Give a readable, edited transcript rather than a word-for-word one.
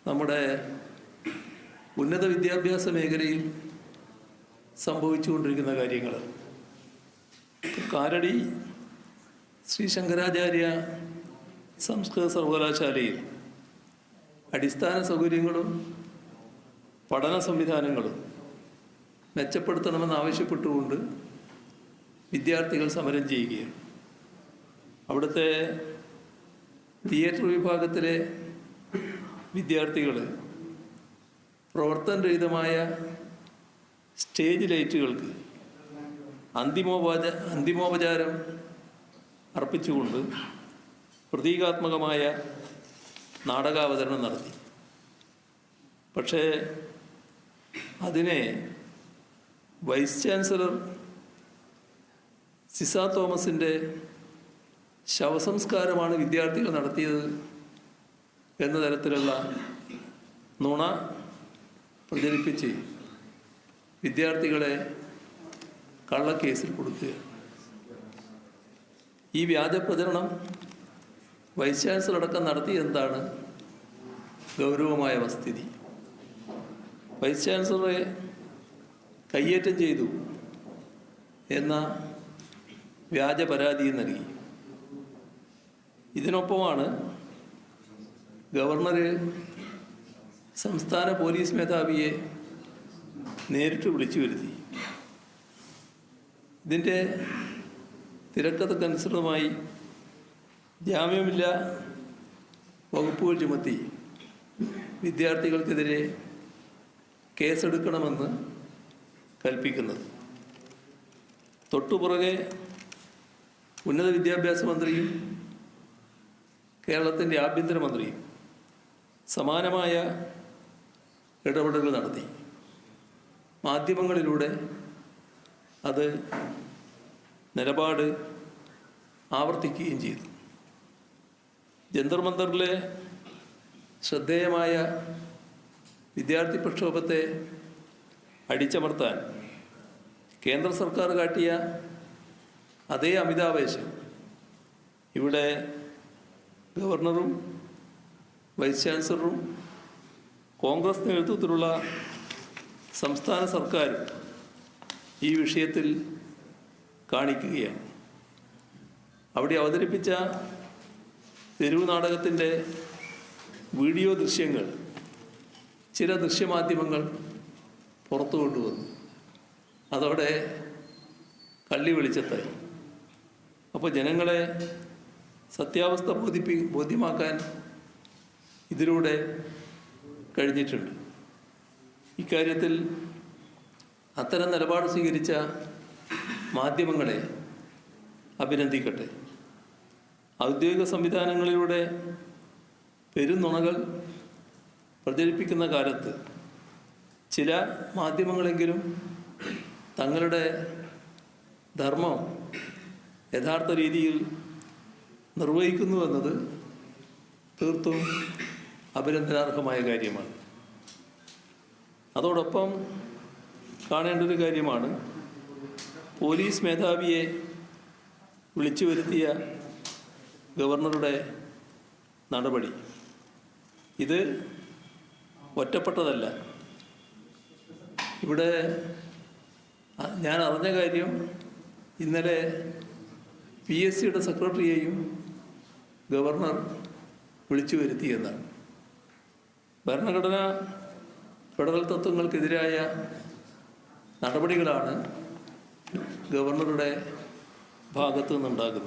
നമ്മുടെ ഉന്നത വിദ്യാഭ്യാസ മേഖലയിൽ സംഭവിച്ചുകൊണ്ടിരിക്കുന്ന കാര്യങ്ങൾ. കാലടി ശ്രീ ശങ്കരാചാര്യ സംസ്കൃത സർവകലാശാലയിൽ അടിസ്ഥാന സൗകര്യങ്ങളും പഠന സംവിധാനങ്ങളും മെച്ചപ്പെടുത്തണമെന്നാവശ്യപ്പെട്ടുകൊണ്ട് വിദ്യാർത്ഥികൾ സമരം ചെയ്യുകയാണ്. അവിടുത്തെ തിയേറ്റർ വിഭാഗത്തിലെ വിദ്യാർത്ഥികൾ പ്രവർത്തനരഹിതമായ സ്റ്റേജ് ലൈറ്റുകൾക്ക് അന്തിമോപചാരം അർപ്പിച്ചുകൊണ്ട് പ്രതീകാത്മകമായ നാടകാവതരണം നടത്തി. പക്ഷേ അതിനെ വൈസ് ചാൻസലർ സിസ തോമസിൻ്റെ ശവസംസ്കാരമാണ് വിദ്യാർത്ഥികൾ നടത്തിയത് എന്ന തരത്തിലുള്ള നുണ പ്രചരിപ്പിച്ച് വിദ്യാർത്ഥികളെ കള്ളക്കേസിൽ കൊടുക്കുക. ഈ വ്യാജ പ്രചരണം വൈസ് ചാൻസലർ അടക്കം നടത്തിയെന്താണ് ഗൗരവമായ വസ്തുത. വൈസ് ചാൻസലറെ കയ്യേറ്റം ചെയ്തു എന്ന വ്യാജ പരാതിയും നൽകി. ഇതിനൊപ്പമാണ് ഗവർണർ സംസ്ഥാന പോലീസ് മേധാവിയെ നേരിട്ട് വിളിച്ചു വരുത്തി. ഇതിൻ്റെ തിരക്കഥക്കനുസൃതമായി ജാമ്യമില്ല വകുപ്പുകൾ ചുമത്തി വിദ്യാർത്ഥികൾക്കെതിരെ കേസെടുക്കണമെന്ന് കൽപ്പിക്കുന്നത്. തൊട്ടുപുറകെ ഉന്നത വിദ്യാഭ്യാസ മന്ത്രിയും കേരളത്തിൻ്റെ ആഭ്യന്തരമന്ത്രിയും സമാനമായ ഇടപെടലുകൾ നടത്തി. മാധ്യമങ്ങളിലൂടെ അത് നിലപാട് ആവർത്തിക്കുകയും ചെയ്തു. ജന്തർ മന്ദറിലെ ശ്രദ്ധേയമായ വിദ്യാർത്ഥി പ്രക്ഷോഭത്തെ അടിച്ചമർത്താൻ കേന്ദ്ര സർക്കാർ കാട്ടിയ അതേ അമിതാവേശം ഇവിടെ ഗവർണറും വൈസ് ചാൻസലറും കോൺഗ്രസ് നേതൃത്വത്തിലുള്ള സംസ്ഥാന സർക്കാരും ഈ വിഷയത്തിൽ കാണിക്കുകയാണ്. അവിടെ അവതരിപ്പിച്ച തെരുവ് നാടകത്തിൻ്റെ വീഡിയോ ദൃശ്യങ്ങൾ ചില ദൃശ്യമാധ്യമങ്ങൾ പുറത്തു കൊണ്ടുവന്നു. അതോടെ കള്ളി വെളിച്ചത്തായി. അപ്പോൾ ജനങ്ങളെ സത്യാവസ്ഥ ബോധ്യമാക്കാൻ ഇതിലൂടെ കഴിഞ്ഞിട്ടുണ്ട്. ഇക്കാര്യത്തിൽ അത്തരം നിലപാട് സ്വീകരിച്ച മാധ്യമങ്ങളെ അഭിനന്ദിക്കട്ടെ. ഔദ്യോഗിക സംവിധാനങ്ങളിലൂടെ പെരുന്നുണകൾ പ്രചരിപ്പിക്കുന്ന കാലത്ത് ചില മാധ്യമങ്ങളെങ്കിലും തങ്ങളുടെ ധർമ്മം യഥാർത്ഥ രീതിയിൽ നിർവഹിക്കുന്നുവെന്നത് തീർത്തും അഭിനന്ദനാർഹമായ കാര്യമാണ്. അതോടൊപ്പം കാണേണ്ട ഒരു കാര്യമാണ് പോലീസ് മേധാവിയെ വിളിച്ചു വരുത്തിയ ഗവർണറുടെ നടപടി. ഇത് ഒറ്റപ്പെട്ടതല്ല. ഇവിടെ ഞാൻ അറിഞ്ഞ കാര്യം ഇന്നലെ PSCയുടെ സെക്രട്ടറിയെയും ഗവർണർ വിളിച്ചു വരുത്തിയെന്നാണ്. ഭരണഘടന ഫെഡറൽ തത്വങ്ങൾക്കെതിരായ നടപടികളാണ് ഗവർണറുടെ ഭാഗത്തു നിന്നുണ്ടാകുന്നത്.